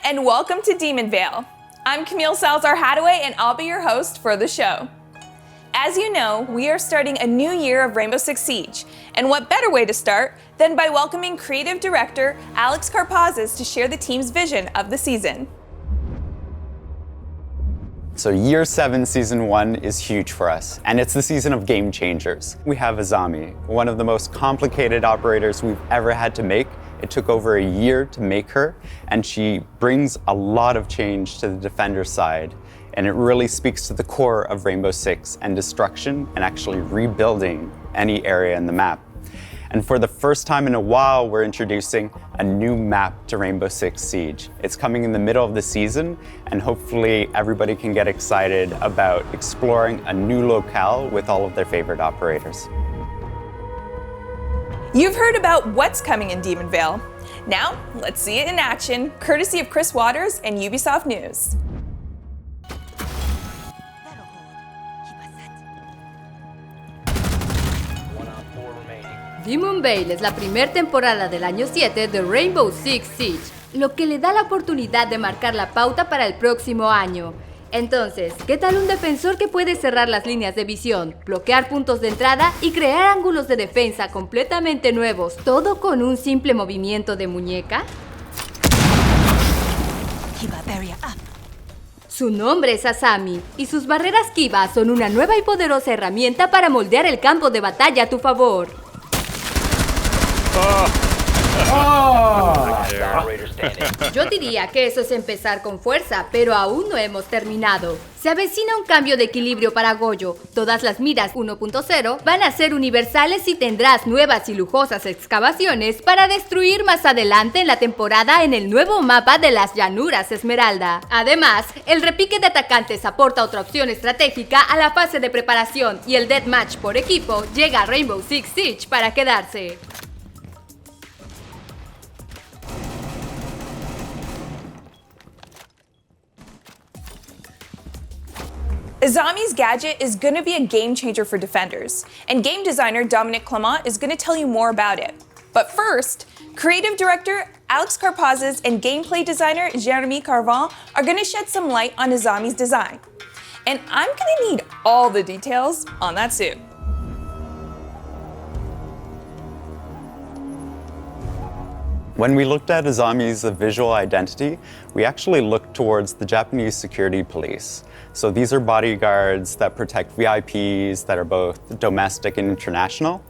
and welcome to Demon Vale. I'm Camille Salazar-Hadaway, and I'll be your host for the show. As you know, we are starting a new year of Rainbow Six Siege, and what better way to start than by welcoming creative director Alex Karpazis to share the team's vision of the season. So year 7, season 1 is huge for us, and it's the season of game changers. We have Azami, one of the most complicated operators we've ever had to make. It took over a year to make her, and she brings a lot of change to the defender side. And it really speaks to the core of Rainbow Six and destruction and actually rebuilding any area in the map. And for the first time in a while, we're introducing a new map to Rainbow Six Siege. It's coming in the middle of the season, and hopefully everybody can get excited about exploring a new locale with all of their favorite operators. You've heard about what's coming in Demon Vale. Now, let's see it in action, courtesy of Chris Waters and Ubisoft News. Demon Vale es la primera temporada del año 7 de Rainbow Six Siege, lo que le da la oportunidad de marcar la pauta para el próximo año. Entonces, ¿qué tal un defensor que puede cerrar las líneas de visión, bloquear puntos de entrada y crear ángulos de defensa completamente nuevos, todo con un simple movimiento de muñeca? Su nombre es Azami, y sus barreras Kiva son una nueva y poderosa herramienta para moldear el campo de batalla a tu favor. Yo diría que eso es empezar con fuerza, pero aún no hemos terminado. Se avecina un cambio de equilibrio para Goyo. Todas las miras 1.0 van a ser universales y tendrás nuevas y lujosas excavaciones para destruir más adelante en la temporada en el nuevo mapa de las llanuras Esmeralda. Además, el repique de atacantes aporta otra opción estratégica a la fase de preparación y el deathmatch por equipo llega a Rainbow Six Siege para quedarse. Azami's gadget is going to be a game changer for defenders, and game designer Dominic Clement is going to tell you more about it. But first, creative director Alex Karpazis and gameplay designer Jeremy Carvan are going to shed some light on Azami's design. And I'm going to need all the details on that suit. When we looked at Azami's visual identity, we actually looked towards the Japanese security police. So these are bodyguards that protect VIPs that are both domestic and international.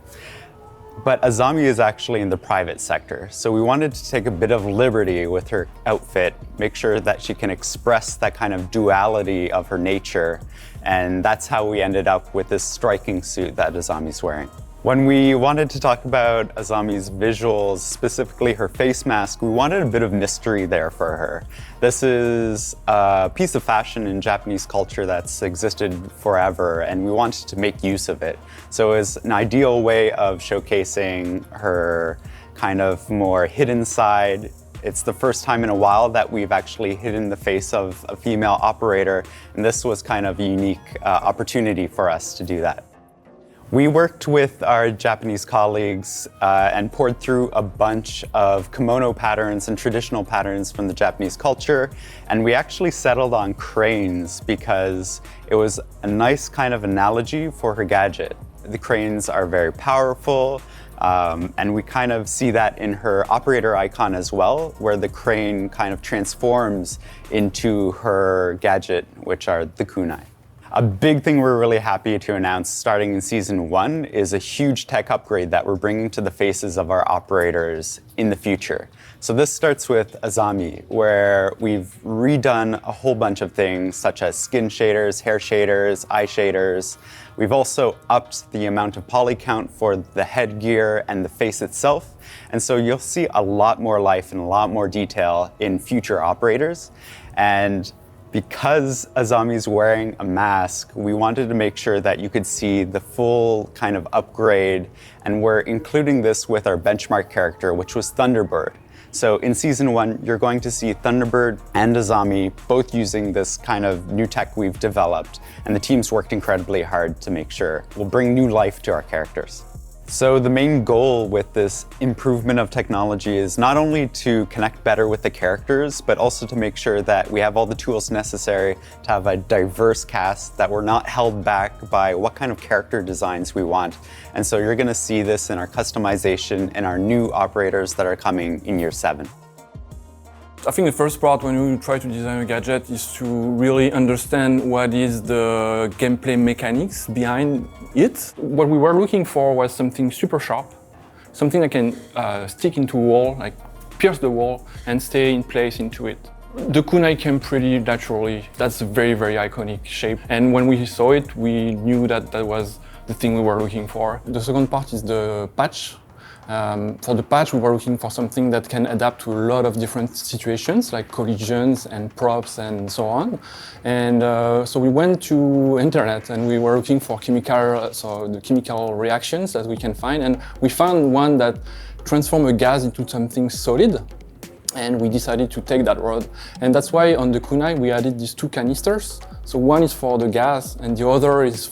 But Azami is actually in the private sector. So we wanted to take a bit of liberty with her outfit, make sure that she can express that kind of duality of her nature. And that's how we ended up with this striking suit that Azami's wearing. When we wanted to talk about Azami's visuals, specifically her face mask, we wanted a bit of mystery there for her. This is a piece of fashion in Japanese culture that's existed forever, and we wanted to make use of it. So it was an ideal way of showcasing her kind of more hidden side. It's the first time in a while that we've actually hidden the face of a female operator, and this was kind of a unique opportunity for us to do that. We worked with our Japanese colleagues and poured through a bunch of kimono patterns and traditional patterns from the Japanese culture, and we actually settled on cranes because it was a nice kind of analogy for her gadget. The cranes are very powerful, and we kind of see that in her operator icon as well, where the crane kind of transforms into her gadget, which are the kunai. A big thing we're really happy to announce starting in season 1 is a huge tech upgrade that we're bringing to the faces of our operators in the future. So this starts with Azami, where we've redone a whole bunch of things such as skin shaders, hair shaders, eye shaders. We've also upped the amount of poly count for the headgear and the face itself. And so you'll see a lot more life and a lot more detail in future operators. And because Azami's wearing a mask, we wanted to make sure that you could see the full kind of upgrade, and we're including this with our benchmark character, which was Thunderbird. So in season 1, you're going to see Thunderbird and Azami both using this kind of new tech we've developed, and the team's worked incredibly hard to make sure we'll bring new life to our characters. So the main goal with this improvement of technology is not only to connect better with the characters, but also to make sure that we have all the tools necessary to have a diverse cast, that we're not held back by what kind of character designs we want. And so you're gonna see this in our customization and our new operators that are coming in year 7. I think the first part when you try to design a gadget is to really understand what is the gameplay mechanics behind it. What we were looking for was something super sharp, something that can stick into a wall, like pierce the wall and stay in place into it. The kunai came pretty naturally. That's a very, very iconic shape. And when we saw it, we knew that that was the thing we were looking for. The second part is the patch. For the patch, we were looking for something that can adapt to a lot of different situations, like collisions and props and so on. And so we went to internet and we were looking for the chemical reactions that we can find. And we found one that transformed a gas into something solid. And we decided to take that road. And that's why on the kunai, we added these 2 canisters. So one is for the gas and the other is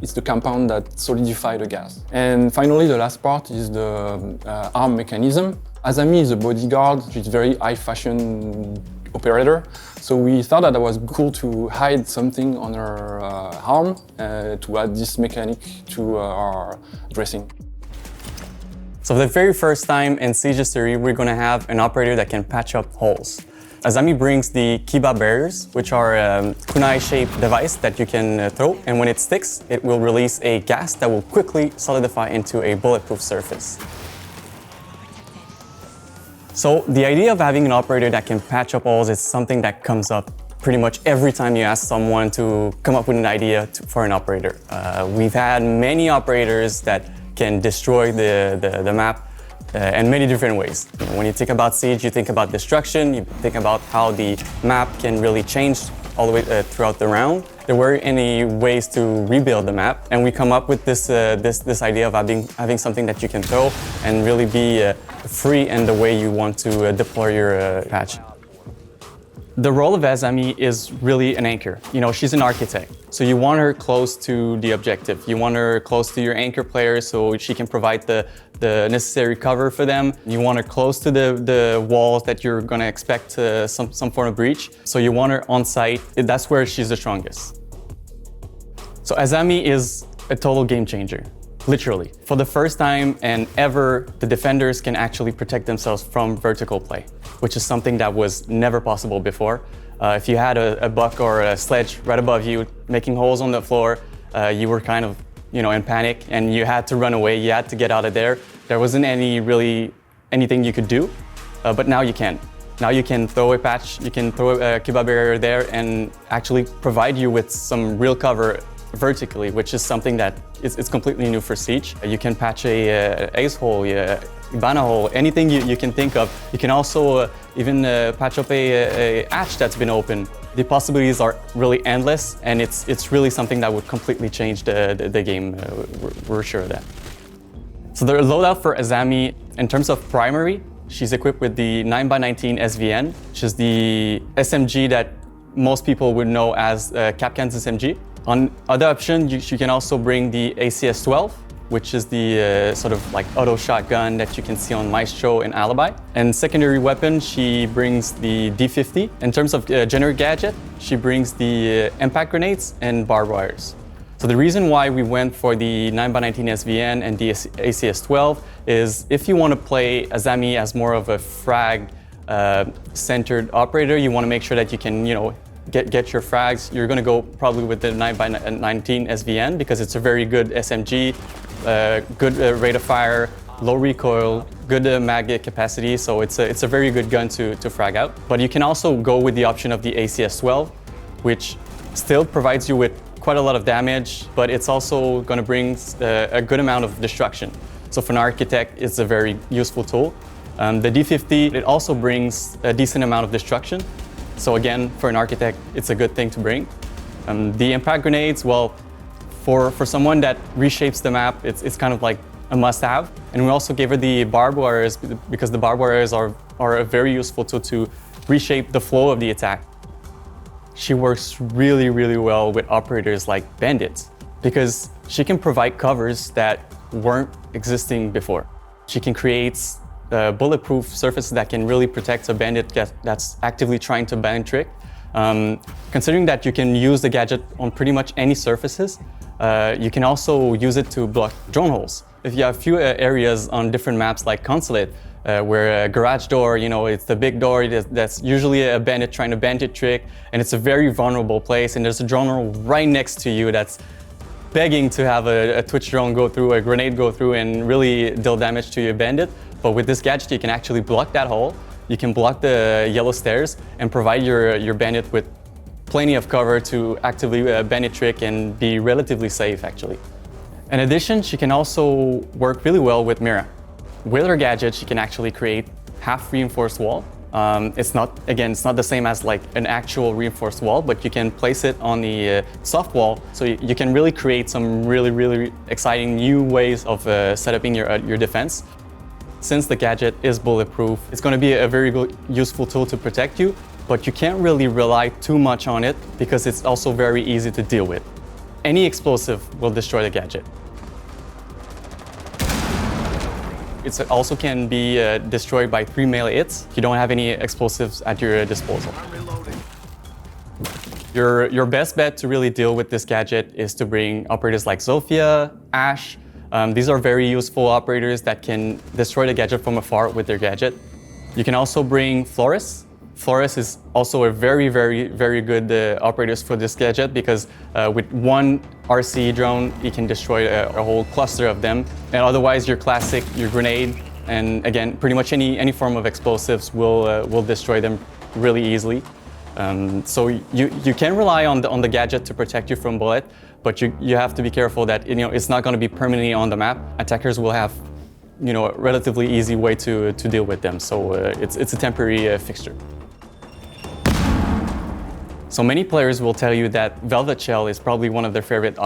it's the compound that solidifies the gas. And finally, the last part is the arm mechanism. Azami is a bodyguard. She's a very high fashion operator. So we thought that it was cool to hide something on her arm to add this mechanic to our dressing. So for the very first time in Siege History, we're going to have an operator that can patch up holes. Azami brings the kiba barriers, which are a kunai-shaped device that you can throw, and when it sticks, it will release a gas that will quickly solidify into a bulletproof surface. So the idea of having an operator that can patch up holes is something that comes up pretty much every time you ask someone to come up with an idea for an operator. We've had many operators that can destroy the map in many different ways. When you think about Siege, you think about destruction, you think about how the map can really change all the way throughout the round. There weren't any ways to rebuild the map, and we come up with this idea of having something that you can throw and really be free in the way you want to deploy your patch. The role of Azami is really an anchor. You know, she's an architect, so you want her close to the objective. You want her close to your anchor players so she can provide the necessary cover for them. You want her close to the walls that you're gonna expect some form of breach. So you want her on site. That's where she's the strongest. So Azami is a total game changer. Literally. For the first time and ever, the defenders can actually protect themselves from vertical play, which is something that was never possible before. If you had a buck or a sledge right above you, making holes on the floor, you were kind of, in panic and you had to run away, you had to get out of there. There wasn't anything you could do, but now you can. Now you can throw a patch, you can throw a kiba barrier there and actually provide you with some real cover vertically, which is something that it's completely new for Siege. You can patch a ace hole, Ibana hole, anything you can think of. You can also even patch up a hatch that's been open. The possibilities are really endless, and it's really something that would completely change the game. We're sure of that. So the loadout for Azami, in terms of primary, she's equipped with the 9x19 SVN, which is the SMG that most people would know as Capcan's SMG. On other option, you can also bring the ACS-12, which is the sort of like auto shotgun that you can see on Maestro and Alibi. And secondary weapon, she brings the D50. In terms of generic gadget, she brings the impact grenades and barbed wires. So the reason why we went for the 9x19 SVN and the ACS-12 is if you want to play Azami as more of a frag centered operator, you want to make sure that you can, get your frags. You're going to go probably with the 9x19 SVN because it's a very good SMG, good rate of fire, low recoil, good mag capacity, so it's a very good gun to frag out. But you can also go with the option of the ACS-12, which still provides you with quite a lot of damage, but it's also going to bring a good amount of destruction. So for an architect, it's a very useful tool. The D50, it also brings a decent amount of destruction. So again, for an architect, it's a good thing to bring. The impact grenades, well, for someone that reshapes the map, it's kind of like a must-have. And we also gave her the barbed wires because the barbed wires are a very useful tool to reshape the flow of the attack. She works really, really well with operators like bandits because she can provide covers that weren't existing before. She can create bulletproof surfaces that can really protect a bandit that's actively trying to ban trick. Considering that you can use the gadget on pretty much any surfaces, you can also use it to block drone holes. If you have few areas on different maps like Consulate, where a garage door, it's the big door that's usually a bandit trying to bandit trick, and it's a very vulnerable place, and there's a drone right next to you that's begging to have a Twitch drone go through, a grenade go through, and really deal damage to your bandit. But with this gadget, you can actually block that hole, you can block the yellow stairs, and provide your bandit with plenty of cover to actively bandit trick and be relatively safe, actually. In addition, she can also work really well with Mira. With her gadget, she can actually create half reinforced wall. It's not the same as like an actual reinforced wall, but you can place it on the soft wall, so you can really create some really exciting new ways of setting your defense. Since the gadget is bulletproof, it's going to be a very useful tool to protect you, but you can't really rely too much on it because it's also very easy to deal with. Any explosive will destroy the gadget. It also can be destroyed by 3 melee hits if you don't have any explosives at your disposal. Your best bet to really deal with this gadget is to bring operators like Zofia, Ash. These are very useful operators that can destroy the gadget from afar with their gadget. You can also bring Flores. Flores is also a very good operator for this gadget because with one RC drone, you can destroy a whole cluster of them. And otherwise, your classic, your grenade, and again, pretty much any form of explosives will destroy them really easily. So you can rely on the gadget to protect you from bullet, but you have to be careful that it's not going to be permanently on the map. Attackers will have a relatively easy way to deal with them. So it's a temporary fixture. So many players will tell you that Velvet Shell is probably one of their favorite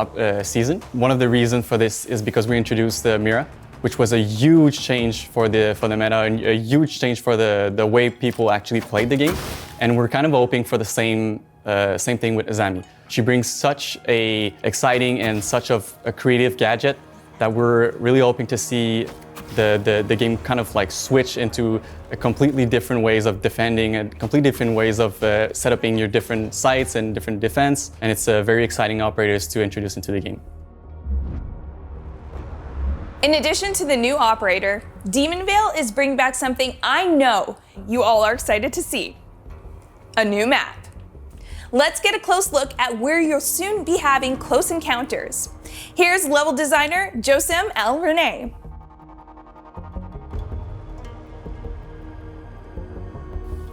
season. One of the reasons for this is because we introduced Mira, which was a huge change for the meta and a huge change for the way people actually played the game. And we're kind of hoping for the same thing with Azami. She brings such a exciting and such of a creative gadget that we're really hoping to see the game kind of like switch into a completely different ways of defending and completely different ways of setting your different sites and different defense. And it's very exciting operators to introduce into the game. In addition to the new operator, Demon Veil is bringing back something I know you all are excited to see: a new map. Let's get a close look at where you'll soon be having close encounters. Here's level designer Josim El Rene.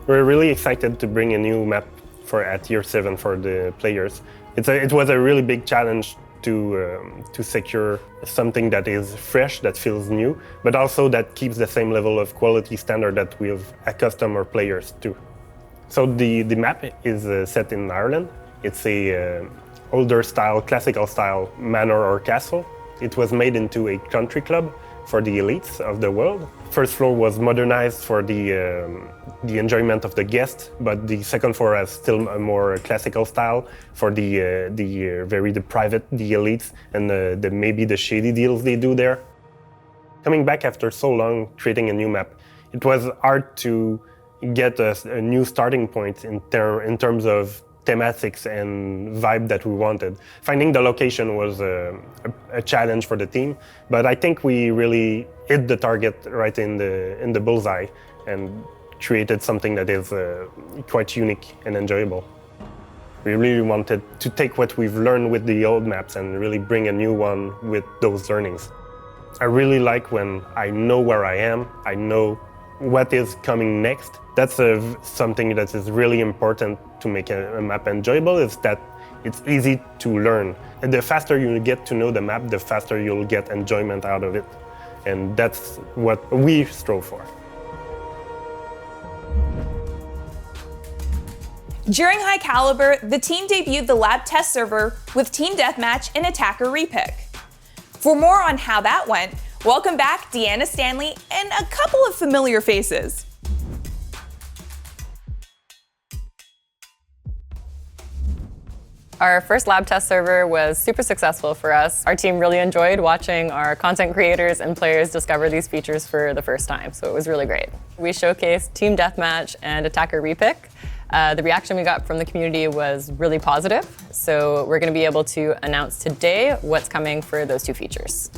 We're really excited to bring a new map at Year 7 for the players. It was a really big challenge to secure something that is fresh, that feels new, but also that keeps the same level of quality standard that we've accustomed our players to. So the map is set in Ireland. It's a older style, classical style manor or castle. It was made into a country club for the elites of the world. First floor was modernized for the enjoyment of the guest, but the second floor has still a more classical style for the private, the elites, and maybe the shady deals they do there. Coming back after so long, creating a new map, it was hard to get a new starting point in terms of thematics and vibe that we wanted. Finding the location was a challenge for the team, but I think we really hit the target right in the bullseye and created something that is quite unique and enjoyable. We really wanted to take what we've learned with the old maps and really bring a new one with those learnings. I really like when I know where I am, I know what is coming next. That's something that is really important to make a map enjoyable, is that it's easy to learn. And the faster you get to know the map, the faster you'll get enjoyment out of it. And that's what we strove for. During High Caliber, the team debuted the lab test server with Team Deathmatch and Attacker Repick. For more on how that went, welcome back Deanna Stanley and a couple of familiar faces. Our first lab test server was super successful for us. Our team really enjoyed watching our content creators and players discover these features for the first time, so it was really great. We showcased team deathmatch and attacker repick. The reaction we got from the community was really positive, so we're going to be able to announce today what's coming for those two features.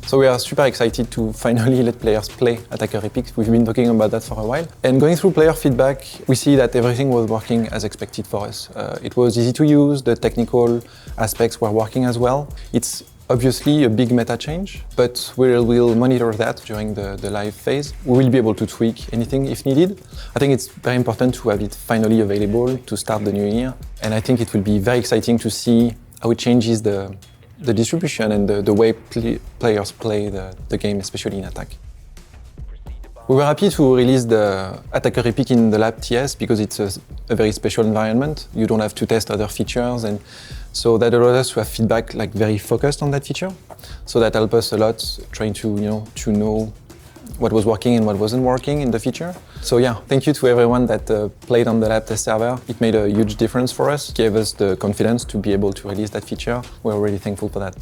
So we are super excited to finally let players play attacker epics. We've been talking about that for a while. And going through player feedback, we see that everything was working as expected for us. It was easy to use, the technical aspects were working as well. It's obviously a big meta change, but we'll monitor that during the live phase. We will be able to tweak anything if needed. I think it's very important to have it finally available to start the new year. And I think it will be very exciting to see how it changes the distribution and the way players play the game, especially in attack. We were happy to release the attacker epic in the lab TS because it's a very special environment. You don't have to test other features, and so that allowed us to have feedback very focused on that feature. So that helped us a lot trying to know what was working and what wasn't working in the feature. So yeah, thank you to everyone that played on the lab test server. It made a huge difference for us, gave us the confidence to be able to release that feature. We're really thankful for that.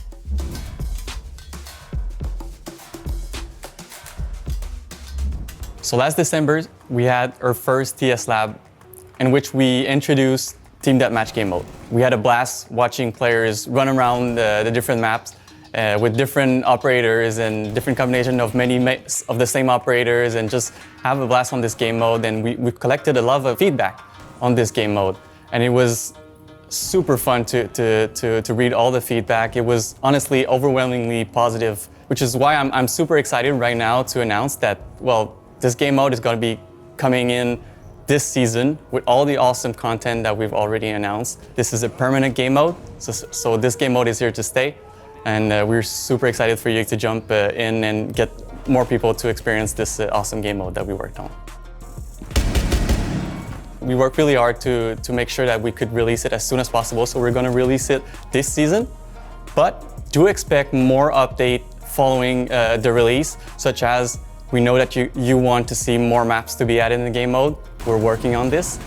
So last December, we had our first TS lab in which we introduced Team Deathmatch game mode. We had a blast watching players run around the different maps with different operators and different combination of many of the same operators, and just have a blast on this game mode. And we collected a lot of feedback on this game mode, and it was super fun to read all the feedback. It was honestly overwhelmingly positive, which is why I'm super excited right now to announce that, well, this game mode is going to be coming in this season with all the awesome content that we've already announced. This is a permanent game mode, so this game mode is here to stay. And we're super excited for you to jump in and get more people to experience this awesome game mode that we worked on. We worked really hard to make sure that we could release it as soon as possible, so we're going to release it this season. But do expect more update following the release, such as we know that you want to see more maps to be added in the game mode. We're working on this.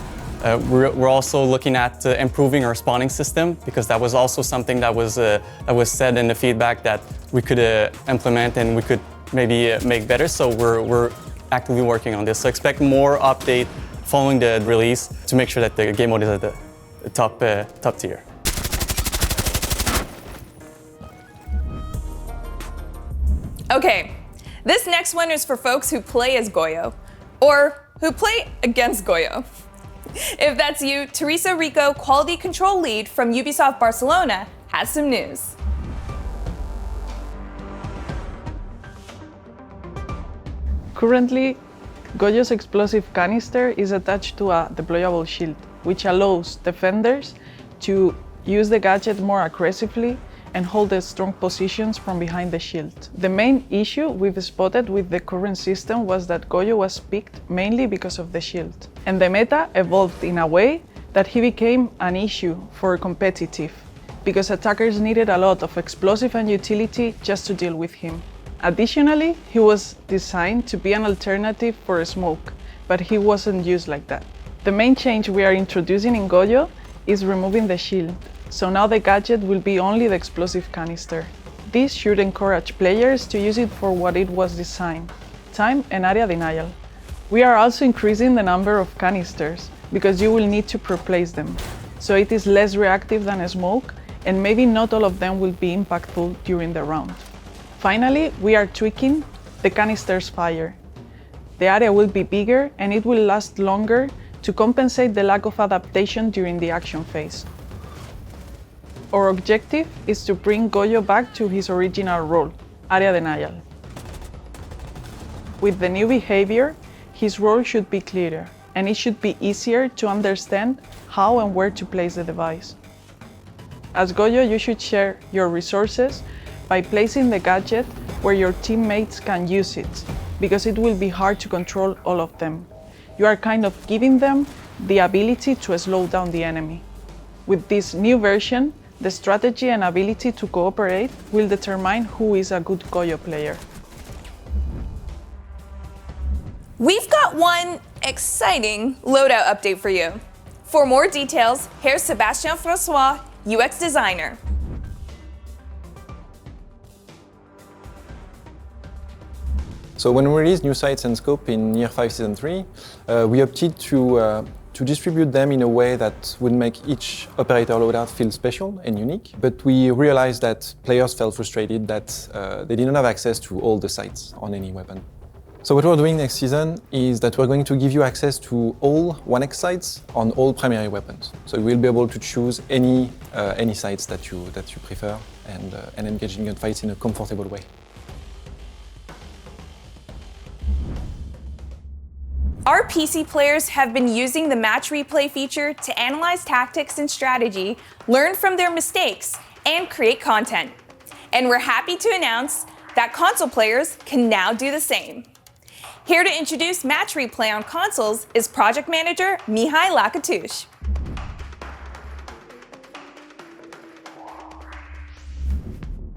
We're also looking at improving our spawning system, because that was also something that was said in the feedback that we could implement and we could maybe make better. So we're actively working on this. So expect more update following the release to make sure that the game mode is at the top tier. Okay, this next one is for folks who play as Goyo, or who play against Goyo. If that's you, Teresa Rico, Quality Control Lead from Ubisoft Barcelona, has some news. Currently, Goyo's explosive canister is attached to a deployable shield, which allows defenders to use the gadget more aggressively and hold the strong positions from behind the shield. The main issue we've spotted with the current system was that Goyo was picked mainly because of the shield. And the meta evolved in a way that he became an issue for competitive, because attackers needed a lot of explosive and utility just to deal with him. Additionally, he was designed to be an alternative for smoke, but he wasn't used like that. The main change we are introducing in Goyo is removing the shield. So now the gadget will be only the explosive canister. This should encourage players to use it for what it was designed, time and area denial. We are also increasing the number of canisters, because you will need to replace them. So it is less reactive than a smoke, and maybe not all of them will be impactful during the round. Finally, we are tweaking the canister's fire. The area will be bigger and it will last longer to compensate the lack of adaptation during the action phase. Our objective is to bring Goyo back to his original role, area denial. With the new behavior, his role should be clearer, and it should be easier to understand how and where to place the device. As Goyo, you should share your resources by placing the gadget where your teammates can use it, because it will be hard to control all of them. You are kind of giving them the ability to slow down the enemy. With this new version, the strategy and ability to cooperate will determine who is a good Goyo player. We've got one exciting loadout update for you. For more details, here's Sébastien François, UX designer. So when we released new sites and scope in Year 5 Season 3, we opted to distribute them in a way that would make each operator loadout feel special and unique. But we realized that players felt frustrated that they didn't have access to all the sites on any weapon. So what we're doing next season is that we're going to give you access to all 1x sites on all primary weapons. So you will be able to choose any sites that you prefer and engage in gunfights in a comfortable way. Our PC players have been using the match replay feature to analyze tactics and strategy, learn from their mistakes, and create content. And we're happy to announce that console players can now do the same. Here to introduce match replay on consoles is project manager Mihai Lakatush.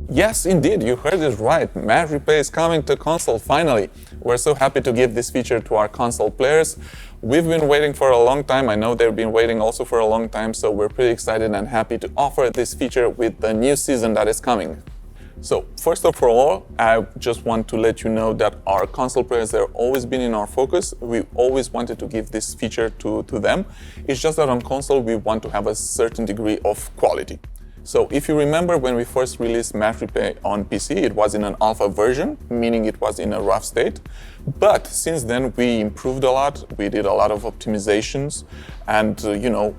Yes, indeed, you heard it right. Match replay is coming to console finally. We're so happy to give this feature to our console players. We've been waiting for a long time. I know they've been waiting also for a long time, so we're pretty excited and happy to offer this feature with the new season that is coming. So first of all, I just want to let you know that our console players, they've always been in our focus. We always wanted to give this feature to them. It's just that on console, we want to have a certain degree of quality. So if you remember when we first released Match Replay on PC, it was in an alpha version, meaning it was in a rough state. But since then, we improved a lot. We did a lot of optimizations and,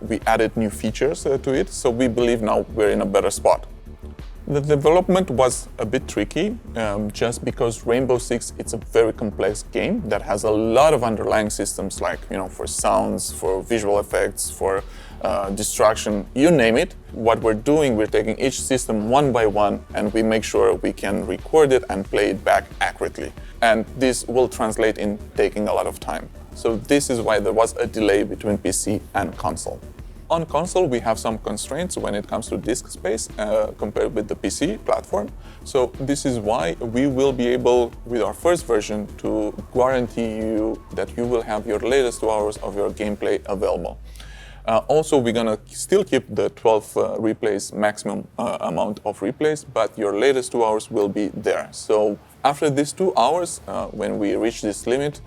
we added new features to it. So we believe now we're in a better spot. The development was a bit tricky, just because Rainbow Six, it's a very complex game that has a lot of underlying systems like, for sounds, for visual effects, for distraction, you name it. What we're doing, we're taking each system one by one and we make sure we can record it and play it back accurately. And this will translate in taking a lot of time. So this is why there was a delay between PC and console. On console, we have some constraints when it comes to disk space compared with the PC platform. So this is why we will be able, with our first version, to guarantee you that you will have your latest 2 hours of your gameplay available. Also, we're gonna still keep the 12 replays, maximum amount of replays, but your latest 2 hours will be there. So after these 2 hours, when we reach this limit,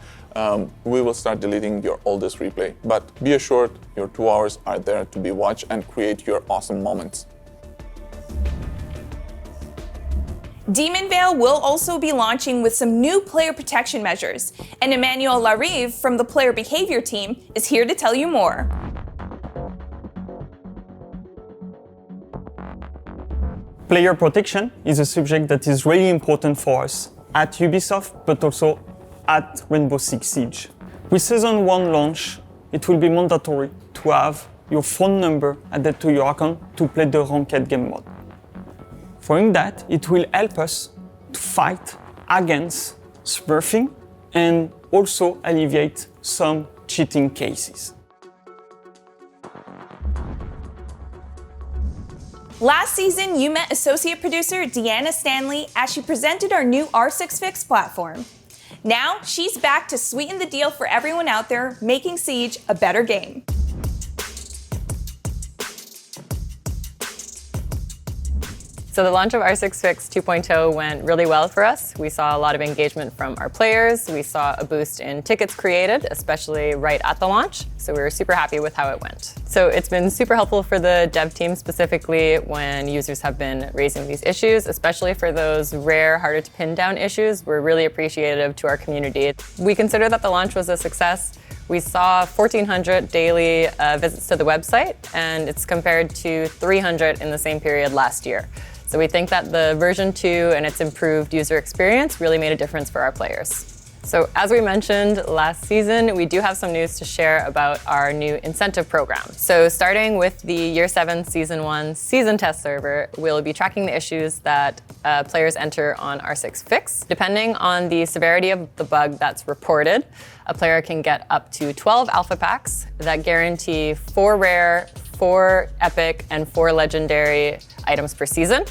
we will start deleting your oldest replay. But be assured, your 2 hours are there to be watched and create your awesome moments. Demon Veil will also be launching with some new player protection measures, and Emmanuel Larive from the player behavior team is here to tell you more. Player protection is a subject that is really important for us at Ubisoft, but also at Rainbow Six Siege. With Season 1 launch, it will be mandatory to have your phone number added to your account to play the ranked game mode. Following that, it will help us to fight against smurfing and also alleviate some cheating cases. Last season, you met associate producer Deanna Stanley as she presented our new R6 Fix platform. Now, she's back to sweeten the deal for everyone out there, making Siege a better game. So the launch of R6 Fix 2.0 went really well for us. We saw a lot of engagement from our players. We saw a boost in tickets created, especially right at the launch. So we were super happy with how it went. So it's been super helpful for the dev team, specifically when users have been raising these issues, especially for those rare, harder to pin down issues. We're really appreciative to our community. We consider that the launch was a success. We saw 1,400 daily visits to the website, and it's compared to 300 in the same period last year. So we think that the version 2 and its improved user experience really made a difference for our players. So as we mentioned last season, we do have some news to share about our new incentive program. So starting with the Year 7 Season 1 season test server, we'll be tracking the issues that players enter on R6 Fix. Depending on the severity of the bug that's reported, a player can get up to 12 alpha packs that guarantee 4 rare, 4 epic, and 4 legendary items per season.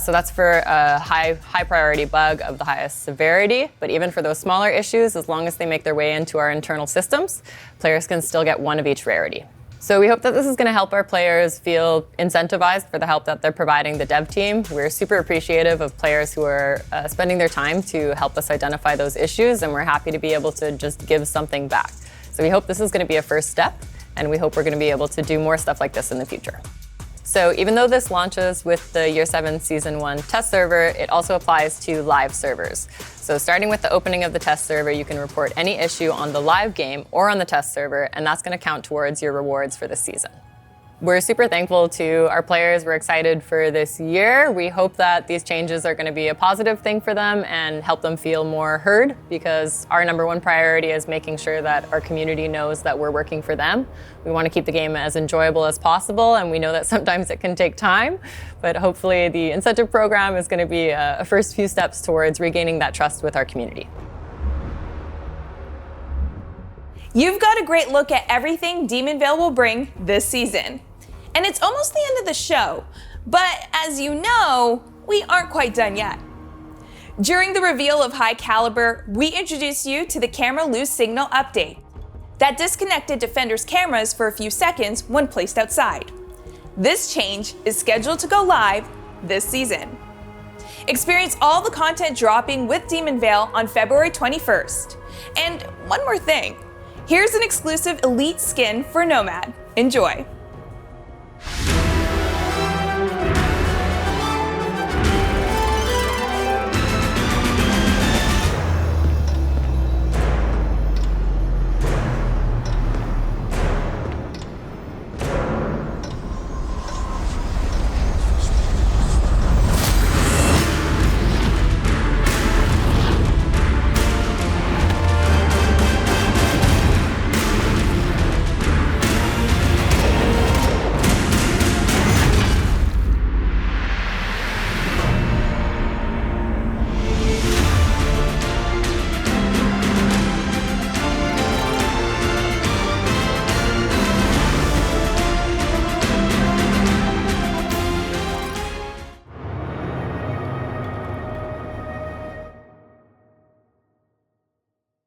So that's for a high priority bug of the highest severity. But even for those smaller issues, as long as they make their way into our internal systems, players can still get one of each rarity. So we hope that this is going to help our players feel incentivized for the help that they're providing the dev team. We're super appreciative of players who are spending their time to help us identify those issues, and we're happy to be able to just give something back. So we hope this is going to be a first step, and we hope we're going to be able to do more stuff like this in the future. So even though this launches with the Year 7 Season 1 test server, it also applies to live servers. So starting with the opening of the test server, you can report any issue on the live game or on the test server, and that's going to count towards your rewards for this season. We're super thankful to our players. We're excited for this year. We hope that these changes are going to be a positive thing for them and help them feel more heard, because our number one priority is making sure that our community knows that we're working for them. We want to keep the game as enjoyable as possible, and we know that sometimes it can take time, but hopefully the incentive program is going to be a first few steps towards regaining that trust with our community. You've got a great look at everything Demonvale will bring this season. And it's almost the end of the show, but as you know, we aren't quite done yet. During the reveal of High Caliber, we introduced you to the camera lose signal update that disconnected defenders' cameras for a few seconds when placed outside. This change is scheduled to go live this season. Experience all the content dropping with Demonvale on February 21st. And one more thing, here's an exclusive elite skin for Nomad. Enjoy.